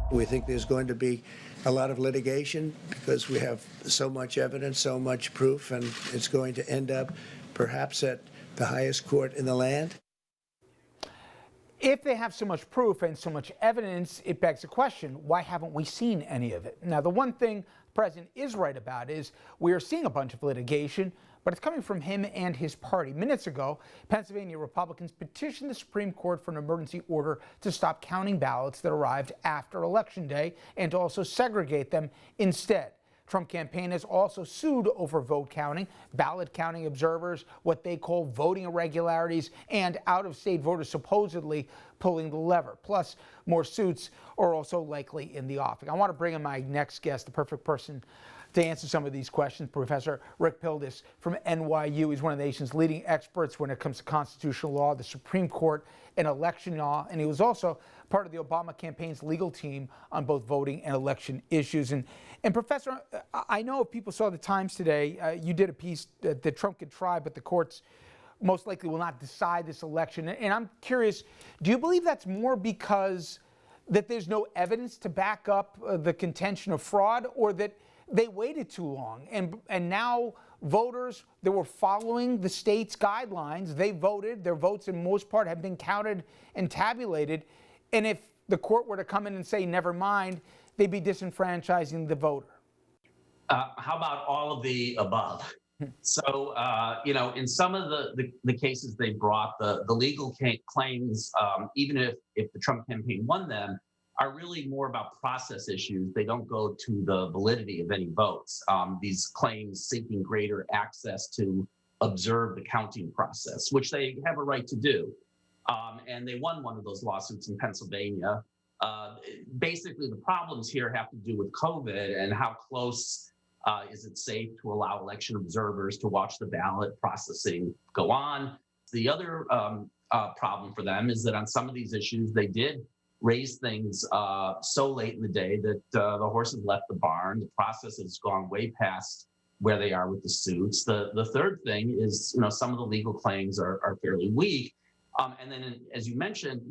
We think there's going to be a lot of litigation because we have so much evidence, so much proof, and it's going to end up perhaps at the highest court in the land. If they have so much proof and so much evidence, it begs the question, why haven't we seen any of it? Now, the one thing the president is right about is we are seeing a bunch of litigation, but it's coming from him and his party. Minutes ago, Pennsylvania Republicans petitioned the Supreme Court for an emergency order to stop counting ballots that arrived after Election Day and to also segregate them instead. Trump campaign has also sued over vote counting, ballot counting observers, what they call voting irregularities, and out-of-state voters supposedly pulling the lever. Plus, more suits are also likely in the offing. I want to bring in my next guest, the perfect person to answer some of these questions, Professor Rick Pildes from NYU. He's one of the nation's leading experts when it comes to constitutional law, the Supreme Court, and election law, and he was also part of the Obama campaign's legal team on both voting and election issues. And Professor, I know if people saw the Times today, you did a piece that Trump could try, but the courts most likely will not decide this election. And I'm curious, do you believe that's more because that there's no evidence to back up the contention of fraud, or that they waited too long and now voters that were following the state's guidelines, they voted, their votes in most part have been counted and tabulated, and if the court were to come in and say never mind, they'd be disenfranchising the voter? How about all of the above? So, in some of the cases they brought, the legal claims, even if the Trump campaign won them, are really more about process issues. They don't go to the validity of any votes. These claims seeking greater access to observe the counting process, which they have a right to do. And they won one of those lawsuits in Pennsylvania. Basically, the problems here have to do with COVID and how close is it safe to allow election observers to watch the ballot processing go on. The other problem for them is that on some of these issues, they did raise things so late in the day that the horses left the barn. The process has gone way past where they are with the suits. The third thing is, some of the legal claims are fairly weak. And then, as you mentioned,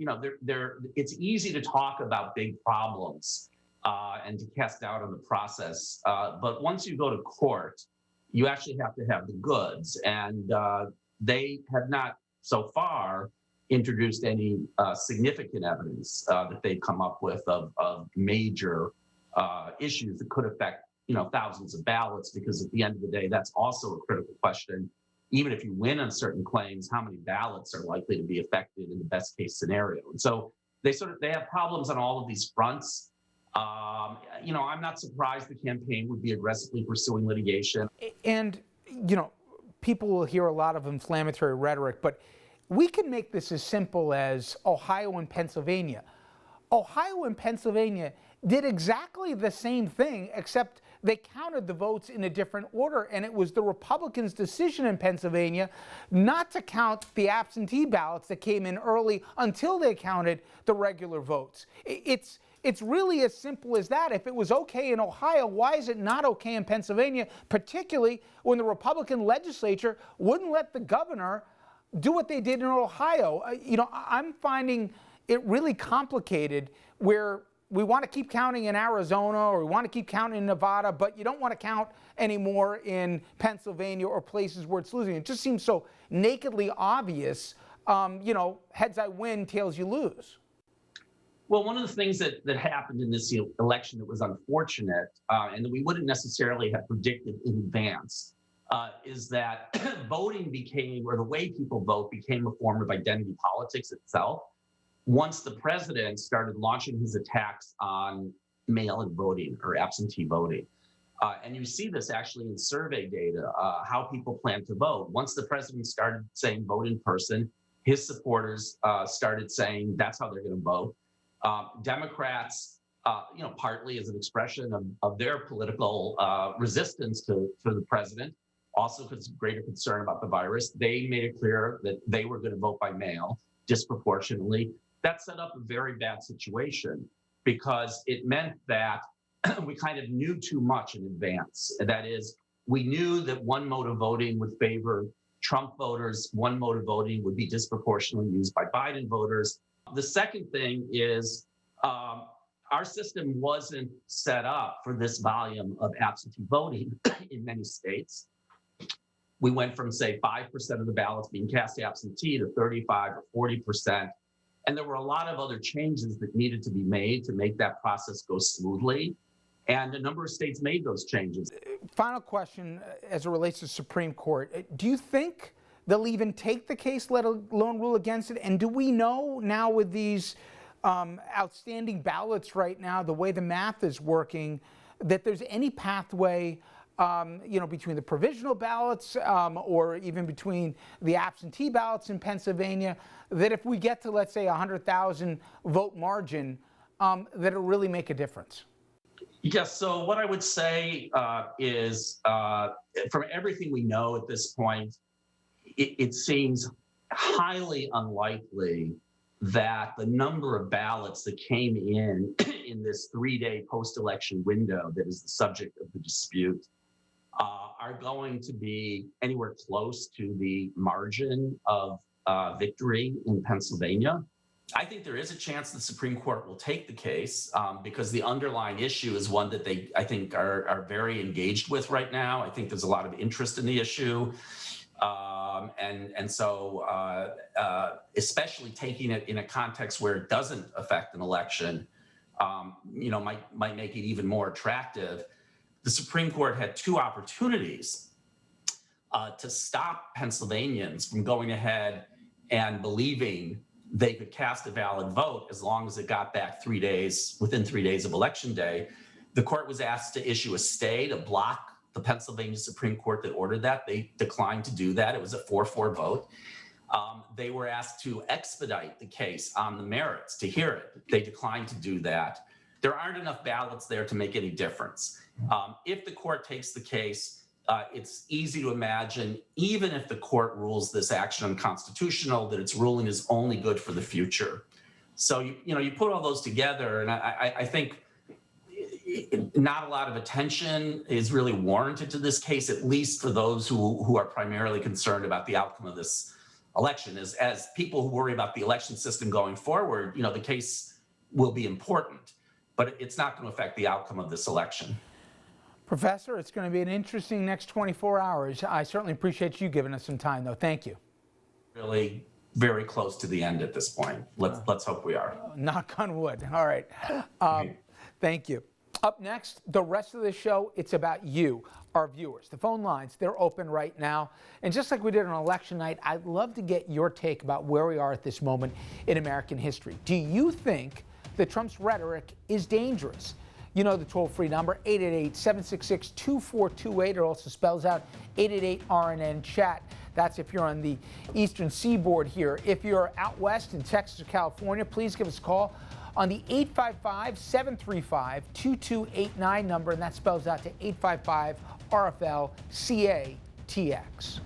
it's easy to talk about big problems and to cast doubt on the process. But once you go to court, you actually have to have the goods. And they have not so far introduced any significant evidence that they've come up with of major issues that could affect thousands of ballots, because at the end of the day, that's also a critical question. Even if you win on certain claims, how many ballots are likely to be affected in the best case scenario? And so they have problems on all of these fronts. I'm not surprised the campaign would be aggressively pursuing litigation. And, people will hear a lot of inflammatory rhetoric, but we can make this as simple as Ohio and Pennsylvania. Ohio and Pennsylvania did exactly the same thing, except they counted the votes in a different order, and it was the Republicans' decision in Pennsylvania not to count the absentee ballots that came in early until they counted the regular votes. It's really as simple as that. If it was okay in Ohio, why is it not okay in Pennsylvania, particularly when the Republican legislature wouldn't let the governor do what they did in Ohio? I'm finding it really complicated, where we want to keep counting in Arizona or we want to keep counting in Nevada, but you don't want to count anymore in Pennsylvania or places where it's losing. It just seems so nakedly obvious. Heads I win, tails you lose. Well, one of the things that happened in this election that was unfortunate, and that we wouldn't necessarily have predicted in advance, is that voting became, or the way people vote became, a form of identity politics itself. Once the president started launching his attacks on mail-in voting or absentee voting. And you see this actually in survey data, how people plan to vote. Once the president started saying vote in person, his supporters started saying that's how they're going to vote. Democrats, partly as an expression of their political resistance to the president, also because of greater concern about the virus, they made it clear that they were going to vote by mail disproportionately. That set up a very bad situation, because it meant that we kind of knew too much in advance. That is, we knew that one mode of voting would favor Trump voters, one mode of voting would be disproportionately used by Biden voters. The second thing is, our system wasn't set up for this volume of absentee voting in many states. We went from, say, 5% of the ballots being cast absentee to 35 or 40%. And there were a lot of other changes that needed to be made to make that process go smoothly. And a number of states made those changes. Final question as it relates to Supreme Court. Do you think they'll even take the case, let alone rule against it? And do we know now with these outstanding ballots right now, the way the math is working, that there's any pathway between the provisional ballots or even between the absentee ballots in Pennsylvania, that if we get to, let's say, 100,000 vote margin, that it'll really make a difference? Yes, so what I would say is from everything we know at this point, it seems highly unlikely that the number of ballots that came in this 3-day post-election window that is the subject of the dispute are going to be anywhere close to the margin of victory in Pennsylvania. I think there is a chance the Supreme Court will take the case because the underlying issue is one that they, I think, are very engaged with right now. I think there's a lot of interest in the issue. And so especially taking it in a context where it doesn't affect an election, might make it even more attractive. The Supreme Court had two opportunities to stop Pennsylvanians from going ahead and believing they could cast a valid vote as long as it got back within 3 days of Election Day. The court was asked to issue a stay to block the Pennsylvania Supreme Court that ordered that. They declined to do that. It was a 4-4 vote. They were asked to expedite the case on the merits to hear it. They declined to do that. There aren't enough ballots there to make any difference. If the court takes the case, it's easy to imagine, even if the court rules this action unconstitutional, that its ruling is only good for the future. So, you put all those together, and I think not a lot of attention is really warranted to this case, at least for those who are primarily concerned about the outcome of this election. As people who worry about the election system going forward, the case will be important, but it's not going to affect the outcome of this election. Professor, it's going to be an interesting next 24 hours. I certainly appreciate you giving us some time, though. Thank you. Really very close to the end at this point. Let's hope we are. Knock on wood. All right. Thank you. Up next, the rest of the show, it's about you, our viewers. The phone lines, they're open right now. And just like we did on election night, I'd love to get your take about where we are at this moment in American history. Do you think that Trump's rhetoric is dangerous? You know the toll-free number, 888-766-2428. It also spells out 888-RNN-CHAT. That's if you're on the eastern seaboard here. If you're out west in Texas or California, please give us a call on the 855-735-2289 number, and that spells out to 855-RFL-CATX.